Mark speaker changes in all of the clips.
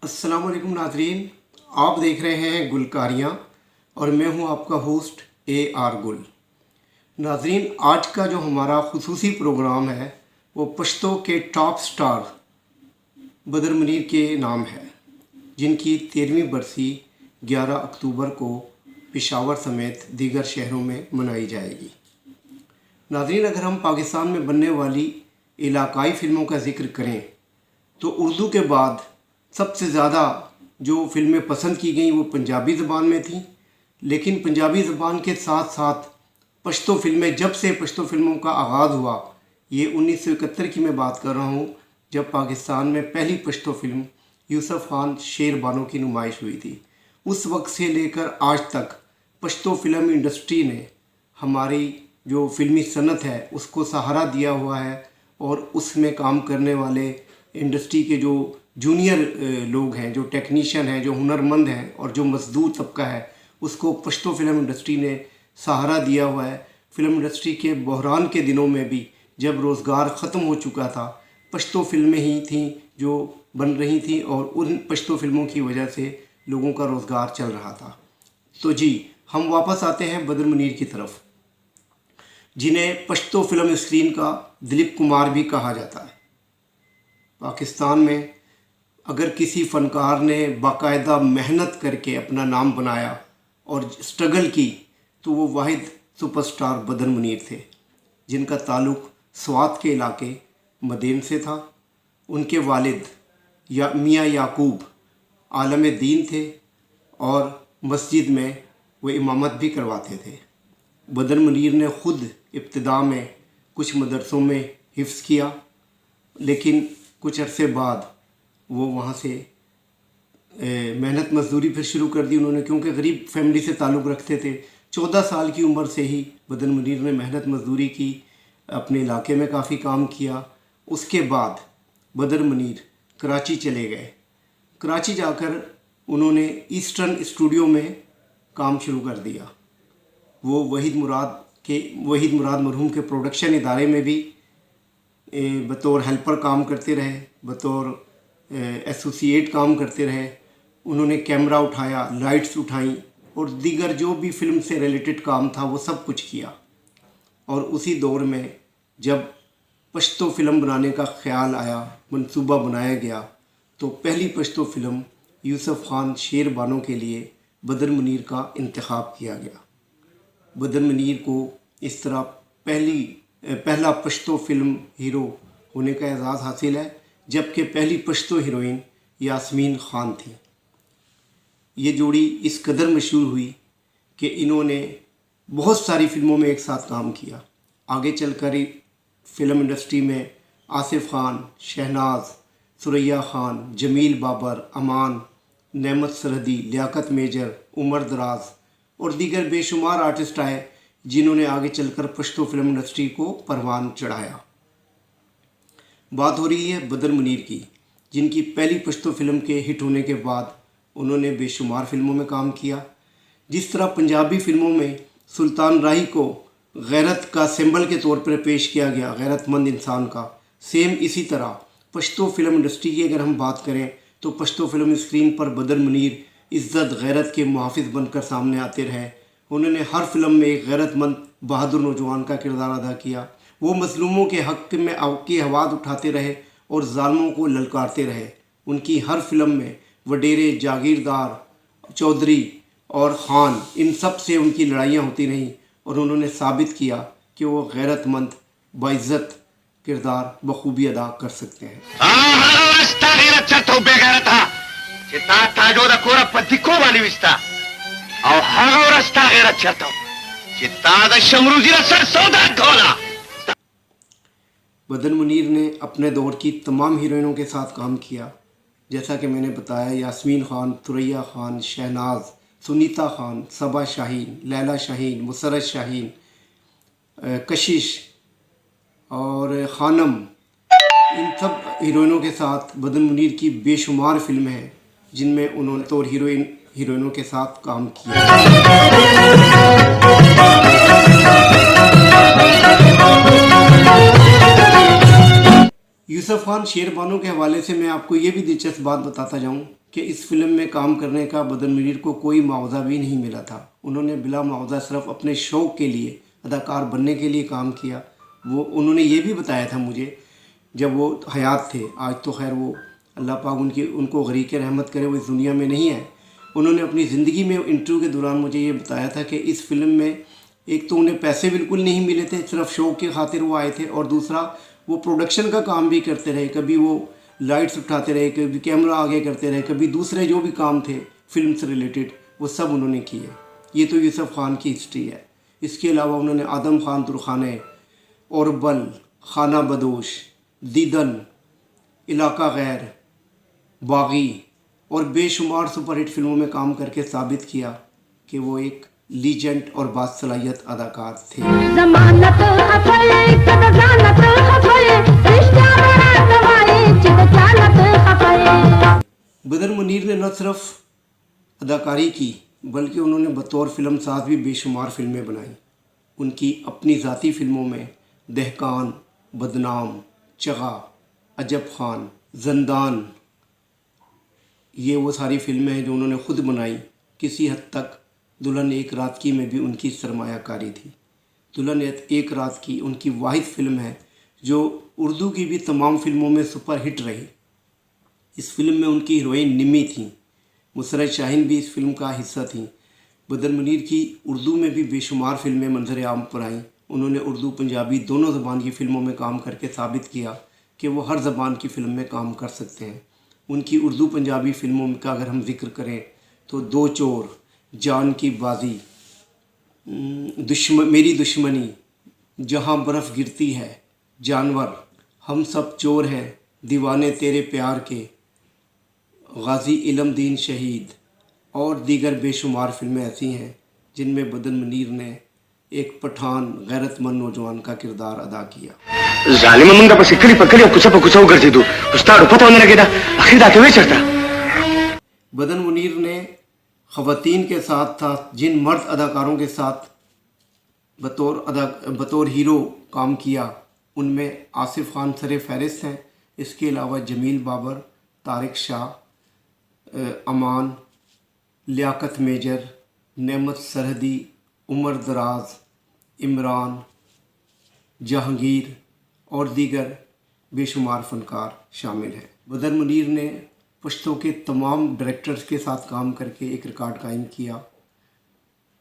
Speaker 1: अस्सलाम वालेकुम नाज़रीन, आप देख रहे हैं गुलकारियाँ और मैं हूं आपका होस्ट AR गुल। नाज़रीन, आज का जो हमारा खुसूसी प्रोग्राम है वो पश्तो के टॉप स्टार बदर मुनीर के नाम है, जिनकी 13वीं बरसी 11 अक्टूबर को पेशावर समेत दीगर शहरों में मनाई जाएगी। नाज़रीन, अगर हम पाकिस्तान में बनने वाली इलाकाई फ़िल्मों का ज़िक्र करें तो उर्दू के बाद सबसे ज़्यादा जो फ़िल्में पसंद की गई वो पंजाबी ज़बान में थीं, लेकिन पंजाबी ज़बान के साथ साथ पश्तो फ़िल्में, जब से पश्तो फ़िल्मों का आगाज़ हुआ, ये 1971 की मैं बात कर रहा हूँ, जब पाकिस्तान में पहली पश्तो फ़िल्म यूसुफ खान शेर बानो की नुमाइश हुई थी। उस वक्त से लेकर आज तक पश्तो फ़िल्म इंडस्ट्री ने हमारी जो फ़िल्मी सनत है उसको सहारा दिया हुआ है, और उसमें काम करने वाले इंडस्ट्री के जो जूनियर लोग हैं, जो टेक्नीशियन हैं, जो हुनरमंद हैं और जो मजदूर तबका है, उसको पश्तो फ़िल्म इंडस्ट्री ने सहारा दिया हुआ है। फ़िल्म इंडस्ट्री के बहरान के दिनों में भी जब रोज़गार ख़त्म हो चुका था, पश्तो फ़िल्में ही थीं जो बन रही थीं और उन पश्तो फ़िल्मों की वजह से लोगों का रोज़गार चल रहा था। तो जी, हम वापस आते हैं बदर मुनीर की तरफ, जिन्हें पश्तो फ़िल्म स्क्रीन का दिलीप कुमार भी कहा जाता है। पाकिस्तान में अगर किसी फ़नकार ने बाकायदा मेहनत करके अपना नाम बनाया और स्ट्रगल की तो वो वाहिद सुपरस्टार बदर मुनीर थे, जिनका ताल्लुक़ स्वात के इलाके मदेन से था। उनके वालिद मियाँ याकूब आलम दीन थे और मस्जिद में वो इमामत भी करवाते थे। बदर मुनीर ने ख़ुद इब्तिदा में कुछ मदरसों में हिफ्ज़ किया, लेकिन कुछ अरसे बाद वो वहाँ से मेहनत मजदूरी फिर शुरू कर दी उन्होंने, क्योंकि गरीब फैमिली से ताल्लुक़ रखते थे। 14 साल की उम्र से ही बदर मुनीर ने मेहनत मजदूरी की, अपने इलाके में काफ़ी काम किया। उसके बाद बदर मुनीर कराची चले गए। कराची जाकर उन्होंने ईस्टर्न स्टूडियो में काम शुरू कर दिया। वो वहीद मुराद मरहूम के प्रोडक्शन इदारे में भी बतौर हेल्पर काम करते रहे, बतौर एसोसिएट काम करते रहे। उन्होंने कैमरा उठाया, लाइट्स उठाई और दीगर जो भी फ़िल्म से रिलेटेड काम था वो सब कुछ किया। और उसी दौर में जब पश्तो फ़िल्म बनाने का ख़्याल आया, मंसूबा बनाया गया, तो पहली पश्तो फ़िल्म यूसुफ खान शेर बानो के लिए बदर मुनीर का इंतखाब किया गया। बदर मुनीर को इस तरह पहला पश्तो फ़िल्म हीरो होने का एजाज़ हासिल है, जबकि पहली पश्तो हीरोइन यास्मीन ख़ान थी। ये जोड़ी इस कदर मशहूर हुई कि इन्होंने बहुत सारी फ़िल्मों में एक साथ काम किया। आगे चलकर फ़िल्म इंडस्ट्री में आसिफ खान, शहनाज, सुरैया खान, जमील बाबर, अमान, नेमत सरहदी, लियाकत मेजर, उमर दराज और दीगर बेशुमार आर्टिस्ट आए, जिन्होंने आगे चलकर पश्तो फ़िल्म इंडस्ट्री को परवान चढ़ाया। बात हो रही है बदर मुनीर की, जिनकी पहली पश्तो फ़िल्म के हिट होने के बाद उन्होंने बेशुमार फ़िल्मों में काम किया। जिस तरह पंजाबी फ़िल्मों में सुल्तान राही को गैरत का सिंबल के तौर पर पेश किया गया, गैरतमंद इंसान का, सेम इसी तरह पश्तो फ़िल्म इंडस्ट्री की अगर हम बात करें तो पश्तो फ़िल्म स्क्रीन पर बदर मुनीर इज़्ज़त गैरत के मुहाफ़िज़ बनकर सामने आते रहे। उन्होंने हर फिल्म में एक गैरतमंद बहादुर नौजवान का किरदार अदा किया। वो मज़लूमों के हक़ में की आवाज़ उठाते रहे और ज़ालिमों को ललकारते रहे। उनकी हर फिल्म में वडेरे, जागीरदार, चौधरी और ख़ान, इन सब से उनकी लड़ाइयाँ होती रहीं और उन्होंने साबित किया कि वो गैरतमंद बाइज़्ज़त किरदार बखूबी अदा कर सकते हैं। बदर मुनीर ने अपने दौर की तमाम हीरोइनों के साथ काम किया, जैसा कि मैंने बताया, यास्मीन ख़ान, सुरैया ख़ान, शहनाज, सुनीता ख़ान, सबा शाहीन, लैला शाहीन, मुसरत शाहीन, कशिश और ख़ानम, इन सब हीरोइनों के साथ बदर मुनीर की बेशुमार फिल्में हैं जिनमें उन्होंने तौर हीरोइनों के साथ काम किया। खान शेरबानो के हवाले से मैं आपको ये भी दिलचस्प बात बताता जाऊँ कि इस फिल्म में काम करने का बदर मुनीर को कोई मुआवजा भी नहीं मिला था। उन्होंने बिला मुआवजा सिर्फ अपने शौक़ के लिए, अदाकार बनने के लिए काम किया। वो उन्होंने ये भी बताया था मुझे जब वो हयात थे, आज तो खैर वो अल्लाह पाक उनको गरीक़ रहमत करे, वो इस दुनिया में नहीं है। उन्होंने अपनी ज़िंदगी में इंटरव्यू के दौरान मुझे ये बताया था कि इस फिल्म में एक तो उन्हें पैसे बिल्कुल नहीं मिले थे, सिर्फ शौक़ की खातिर वो आए थे, और दूसरा वो प्रोडक्शन का काम भी करते रहे। कभी वो लाइट्स उठाते रहे, कभी कैमरा आगे करते रहे, कभी दूसरे जो भी काम थे फिल्म से रिलेटेड वो सब उन्होंने किए। ये तो यूसुफ खान की हिस्ट्री है। इसके अलावा उन्होंने आदम खान तुरखाने, औरबल, खाना बदोश, दीदन, इलाका गैर, बागी और बेशुमार सुपरहिट फिल्मों में काम करके साबित किया कि वो एक लीजेंड और बासलाहियत अदाकार थे। बदर मुनीर ने न सिर्फ अदाकारी की बल्कि उन्होंने बतौर फिल्म साज भी बेशुमार फिल्में बनाई। उनकी अपनी ज़ाती फ़िल्मों में दहकान, बदनाम, चगा, अजब खान, ज़ंदान, ये वो सारी फिल्में हैं जो उन्होंने ख़ुद बनाई। किसी हद तक दुल्हन एक रात की में भी उनकी सरमायाकारी थी। दुल्हन एक रात की उनकी वाहिद फ़िल्म है जो उर्दू की भी तमाम फिल्मों में सुपर हिट रही। इस फिल्म में उनकी हीरोइन निमी थी। मुसरत शाहीन भी इस फिल्म का हिस्सा थी। बदर मुनीर की उर्दू में भी बेशुमार फिल्में मंजर आम पर आईं। उन्होंने उर्दू पंजाबी दोनों ज़बान की फ़िल्मों में काम करके साबित किया कि वो हर ज़बान की फ़िल्म में काम कर सकते हैं। उनकी उर्दू पंजाबी फ़िल्मों का अगर हम जिक्र करें तो दो चोर, जान की बाजी, मेरी दुश्मनी, जहाँ बर्फ़ गिरती है, जानवर, हम सब चोर हैं, दीवाने तेरे प्यार के, गाजी इलम दीन शहीद और दीगर बेशुमार फिल्में ऐसी हैं जिनमें बदर मुनीर ने एक पठान गैरतमंद नौजवान का किरदार अदा किया।
Speaker 2: जालिम मुंडा पर सिक्कड़ी पकड़ी और कुछ कर दी दो उस्ताद पता होने लगे था आखिर दाके में चढ़ता।
Speaker 1: बदर मुनीर ने ख़वातीन के साथ था जिन मर्द अदाकारों के साथ बतौर हीरो काम किया उनमें आसिफ खान सरे फहरिस्त हैं। इसके अलावा जमील बाबर, तारिक शाह, अमान, लियाकत मेजर, नेमत सरहदी, उमर दराज, इमरान, जहांगीर और दीगर बेशुमार फ़नकार शामिल हैं। बदर मुनीर ने पश्तो के तमाम डायरेक्टर्स के साथ काम करके एक रिकॉर्ड कायम किया।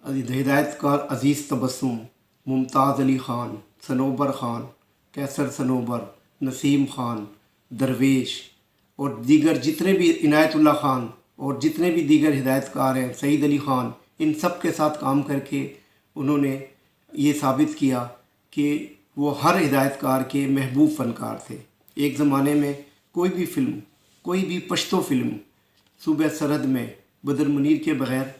Speaker 1: हिदायतकार अज़ीज़ तबस्सुम, मुमताज़ अली ख़ान, सनोबर ख़ान, कैसर सनोबर, नसीम ख़ान, दरवेश और दीगर जितने भी इनायतुल्लाह ख़ान और जितने भी दीगर हिदायतकार हैं, सईद अली ख़ान, इन सब के साथ काम करके उन्होंने ये साबित किया कि वो हर हिदायतकार के महबूब फ़नकार थे। एक ज़माने में कोई भी फ़िल्म, कोई भी पश्तो फ़िल्म सूबे सरहद में बदर मुनीर के बग़ैर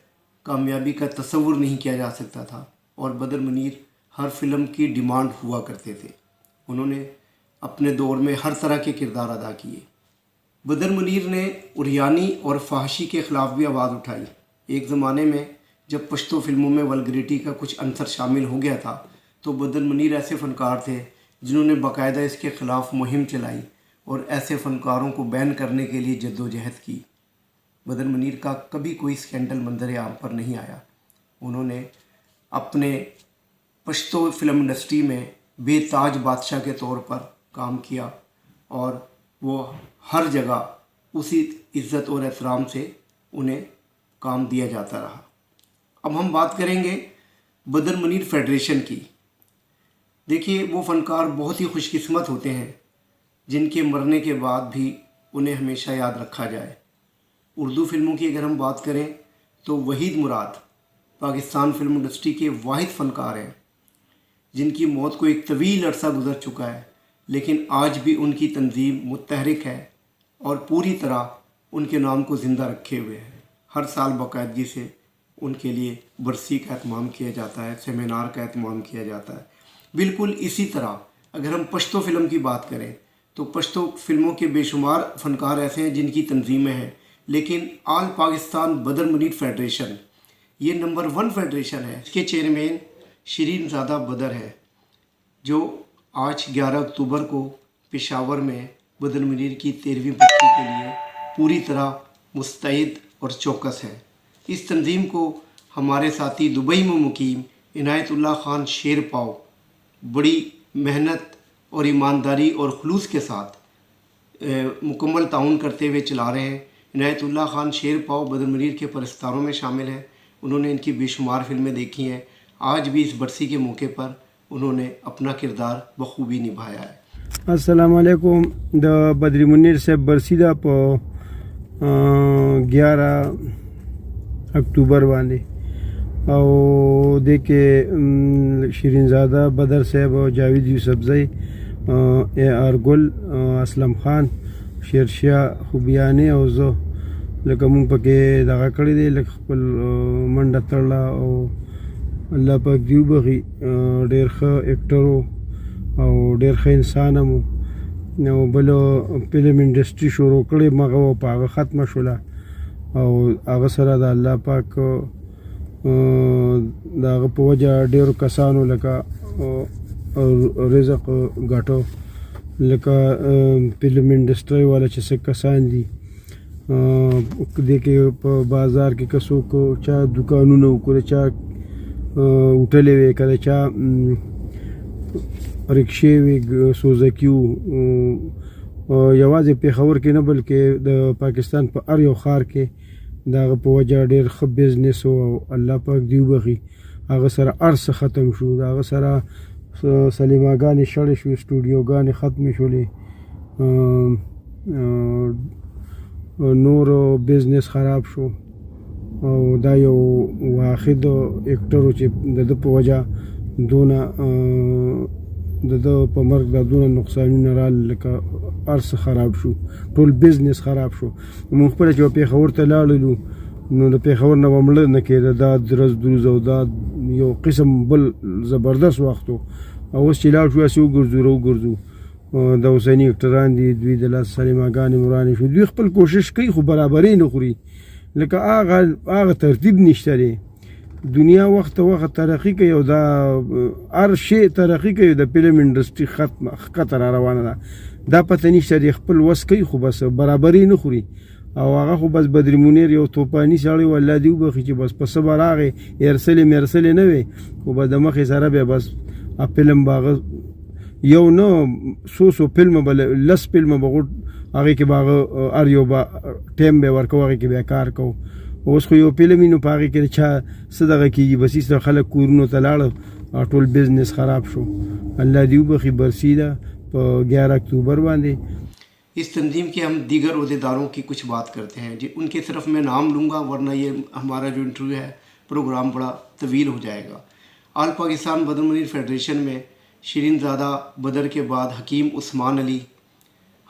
Speaker 1: कामयाबी का तसव्वुर नहीं किया जा सकता था और बदर मुनीर हर फिल्म की डिमांड हुआ करते थे। उन्होंने अपने दौर में हर तरह के किरदार अदा किए। बदर मुनीर ने उरियानी और फहशी के ख़िलाफ़ भी आवाज़ उठाई। एक ज़माने में जब पश्तो फिल्मों में वल्गरिटी का कुछ अंसर शामिल हो गया था तो बदर मुनीर ऐसे फ़नकार थे जिन्होंने बाकायदा इसके ख़िलाफ़ मुहिम चलाई और ऐसे फ़नकारों को बैन करने के लिए जद्दोजहद की। बदर मुनीर का कभी कोई स्कैंडल मंजर आम पर नहीं आया। उन्होंने अपने पश्तो फिल्म इंडस्ट्री में बेताज बादशाह के तौर पर काम किया और वो हर जगह उसी इज़्ज़त और एहतराम से उन्हें काम दिया जाता रहा। अब हम बात करेंगे बदर मुनीर फेडरेशन की। देखिए, वो फ़नकार बहुत ही खुशकिस्मत होते हैं जिनके मरने के बाद भी उन्हें हमेशा याद रखा जाए। उर्दू फिल्मों की अगर हम बात करें तो वहीद मुराद पाकिस्तान फिल्म इंडस्ट्री के वाहिद फ़नकार हैं जिनकी मौत को एक तवील अरसा गुजर चुका है, लेकिन आज भी उनकी तंजीम मुतहरिक है और पूरी तरह उनके नाम को ज़िंदा रखे हुए है। हर साल बाकायदगी से उनके लिए बरसी का एहतमाम किया जाता है, सेमिनार का एहतमाम किया जाता है। बिल्कुल इसी तरह अगर हम पश्तो फिल्म की बात करें तो पश्तो फिल्मों के बेशुमार फ़नकार ऐसे हैं जिनकी तंजीमें हैं, लेकिन आल पाकिस्तान बदर मुनीर फेडरेशन ये नंबर 1 फेडरेशन है। इसके चेयरमैन शरीन ज़ादा बदर है जो आज 11 अक्टूबर को पेशावर में बदर मुनीर की 13वीं बरसी के लिए पूरी तरह मुस्तैद और चौकस हैं। इस तंजीम को हमारे साथी दुबई में मुकीम इनायतुल्लाह खान शेर पाव बड़ी मेहनत और ईमानदारी और खुलूस के साथ मुकम्मल ताउन करते हुए चला रहे हैं। इनायतुल्लाह खान शेर पाव बदर मुनीर के परस्तारों में शामिल हैं। उन्होंने इनकी बेशुमार फिल्में देखी हैं। आज भी इस बरसी के मौके पर उन्होंने अपना किरदार बखूबी निभाया है।
Speaker 3: अस्सलाम वालेकुम। द बदर मुनीर से बरसी दा په 11 अक्टूबर باندې او د کې شیرینزاده بدر صاحب او جاوید یوسفزئی اے آر گل اسلم خان شیرشاه خوبیانی او زه لکه مونږ پکې دغه کړی دی لکه خپل منډه تړله او الله پاک دیو بخي ډېر ښه اکټر او ډېر ښه انسان هم نو بل فلم انډسټري شروع کړې مغه په هغه ختمه شوله او هغه سره د الله پاک د هغه په وجه ډېرو کسانو لکه رزق ګټو لکه فلم انډسټري والا چې څه کسان دي دې کې په بازار کې که څوک چا دوکانونه وکړي چا هوټلې وې که چا رکشې وې سوزکي وو یوازې پېښور کې نه بلکې د پاکستان په هر یو ښار کې د هغه په وجه ډېر ښه بزنس او الله پاک دې وبخي هغه سره هر څه ختم شو د هغه سره سلیماګانې شړې شوې سټوډیوګانې ختمې شولې نور بزنس خراب شو او دا یو واحد اکټر چې د ده په وجه دونه د ده په مرګ دا دونه نقصانونه رال لکه هر څه خراب شو ټول بزنس خراب شو مونږ خپله چې پېښور ته لاړلو نو د پېښور نه به مړه نه کېده دا درز دروز او دا یو قسم بل زبردست وخت و او اوس چې لاړ شو هسې وګرځو د اوسني اکټران دي دوی د لاس سلیماګانې مرانې شو دوی خپل کوشش کوي خو برابرۍ نه خوري لکه هغه ترتیب نشته دی دنیا وخت ترقی کوي او دا هر شی ترقی کوي د فلم انډسټري ښکته را روانه ده دا پته نشته دی خپل وس کوي خو بس برابرۍ نه خوري او هغه خو بس بدر منیر یو توپاني سړی و الله دې وبخي چې بس په څه به راغی ارسلې نه وې خو به د مخې سره بیا بس فلم به هغه یو نه څو فلمه به لس فلمه به غوټ هغې کې به هغه هر یو به ټایم به یې ورکوو هغې کې بیا کار کوو اوس خو یو فلم وي نو په هغې کې چا څه دغه کېږي بس هېڅ خلک کورونو ته لاړه ټول بزنس خراب شو الله دې وبخي برسی ده په 11 اکتوبر باندې
Speaker 1: اس تنظیم کے ہم دیگر عہدیداروں کی کچھ بات کرتے ہیں جی ان کے صرف میں نام لوں گا ورنہ یہ ہمارا جو انٹرویو ہے پروگرام بڑا طویل ہو جائے گا۔ آل پاکستان بدر منیر فیڈریشن میں شیرین زادہ بدر کے بعد حکیم عثمان علی،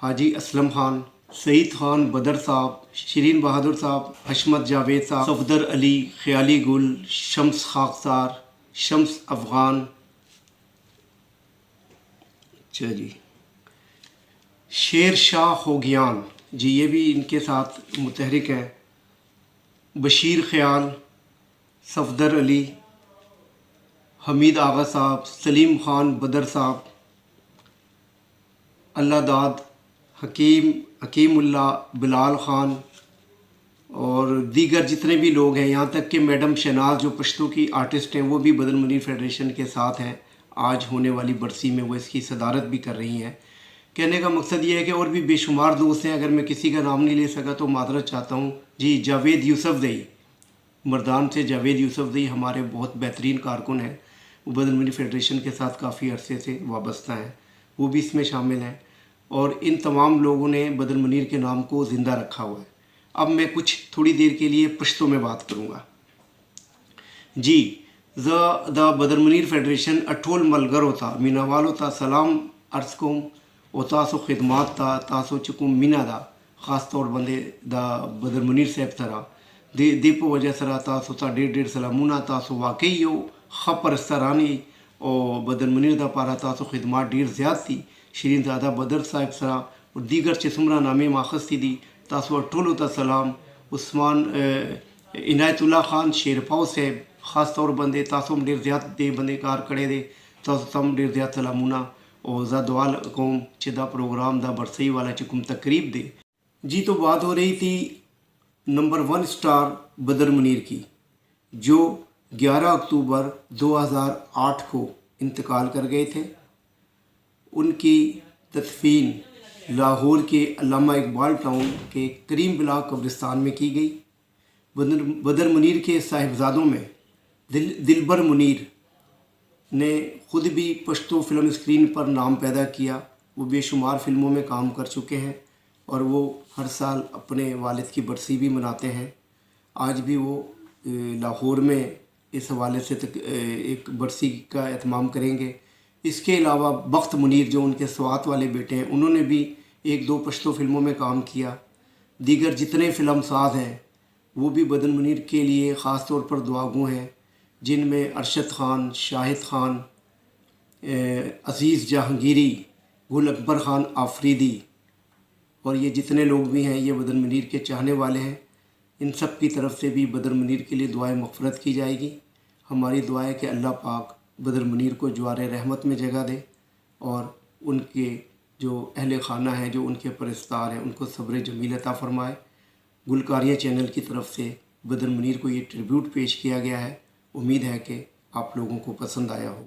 Speaker 1: حاجی اسلم خان، سعید خان بدر صاحب، شیرین بہادر صاحب، حشمت جاوید صاحب، صفدر علی، خیالی گل، شمس خاکسار، شمس افغان، جی شیر شاہ خوگیان جی یہ بھی ان کے ساتھ متحرک ہیں، بشیر خیال، صفدر علی، حمید آغا صاحب، سلیم خان بدر صاحب، اللہ داد، حکیم اللہ، بلال خان اور دیگر جتنے بھی لوگ ہیں، یہاں تک کہ میڈم شہناز جو پشتو کی آرٹسٹ ہیں وہ بھی بدر منیر فیڈریشن کے ساتھ ہیں۔ آج ہونے والی برسی میں وہ اس کی صدارت بھی کر رہی ہیں۔ کہنے کا مقصد یہ ہے کہ اور بھی بے شمار دوست ہیں، اگر میں کسی کا نام نہیں لے سکا تو معذرت چاہتا ہوں۔ جی جاوید یوسفزئی مردان سے، جاوید یوسفزئی ہمارے بہت بہترین کارکن ہیں، وہ بدر منیر فیڈریشن کے ساتھ کافی عرصے سے وابستہ ہیں، وہ بھی اس میں شامل ہیں، اور ان تمام لوگوں نے بدر منیر کے نام کو زندہ رکھا ہوا ہے۔ اب میں کچھ تھوڑی دیر کے لیے پشتو میں بات کروں گا۔ جی دا بدر منیر فیڈریشن اٹھول ملگر ہوتا میناوال ہوتا سلام عرض کوم او تاسو خدمات تا تاسو چکم مینا دا خاص طور بندے دا بدر منیر صاحب سرا دی په وجہ سره تاسو ته ډېر سلامونه، تاسو واقعي یو ښه پرسترانی او بدر منیر دا پاره تاسو خدمات ډېر زیات دي۔ شیرین زاده بدر صاحب سره او دیگر چې څومره نامې ماخستی دي تاسو ټولو ته سلام۔ عثمان عنایت الله خان شیرپاو صاحب خاص طور بندے تاسو هم ډېر زیات دې بندې کار کړی دی، تاسو ته هم ډېر زیات سلامونه۔ और ज़ा दुआ लकुम चिदा प्रोग्राम दा बरसई वाला चुकुम तकरीब दे जी। तो बात हो रही थी नंबर 1 स्टार बदर मुनीर की, जो 11 अक्टूबर 2008 को इंतकाल कर गए थे। उनकी तदफीन लाहौर के अल्लामा इकबाल टाउन के करीम बिला कब्रिस्तान में की गई। बदर मुनीर के साहिबजादों में दिलबर मुनीर ने ख़ुद भी पश्तो फ़िल्म स्क्रीन पर नाम पैदा किया। वो बेशुमार फ़िल्मों में काम कर चुके हैं और वो हर साल अपने वालिद की बरसी भी मनाते हैं। आज भी वो लाहौर में इस हवाले से एक बरसी का एहतमाम करेंगे। इसके अलावा बख्त मुनीर जो उनके स्वात वाले बेटे हैं, उन्होंने भी 1-2 पश्तो फ़िल्मों में काम किया। दीगर जितने फ़िल्म साज हैं वो भी बदर मुनीर के लिए ख़ास तौर पर दुआगो हैं, जिनमें अरशद ख़ान, शाहिद ख़ान, अज़ीज़ जहांगीरी, गुल अकबर ख़ान आफरीदी और ये जितने लोग भी हैं ये बदर मुनीर के चाहने वाले हैं। इन सब की तरफ से भी बदर मुनीर के लिए दुआएं मग़फ़िरत की जाएगी। हमारी दुआ है कि अल्लाह पाक बदर मुनीर को जवार रहमत में जगह दे और उनके जो अहले खाना हैं, जो उनके परस्तार हैं, उनको सब्र जमील अता फ़रमाए। गुलकारियाँ चैनल की तरफ से बदर मुनीर को ये ट्रिब्यूट पेश किया गया है। उम्मीद है कि आप लोगों को पसंद आया हो।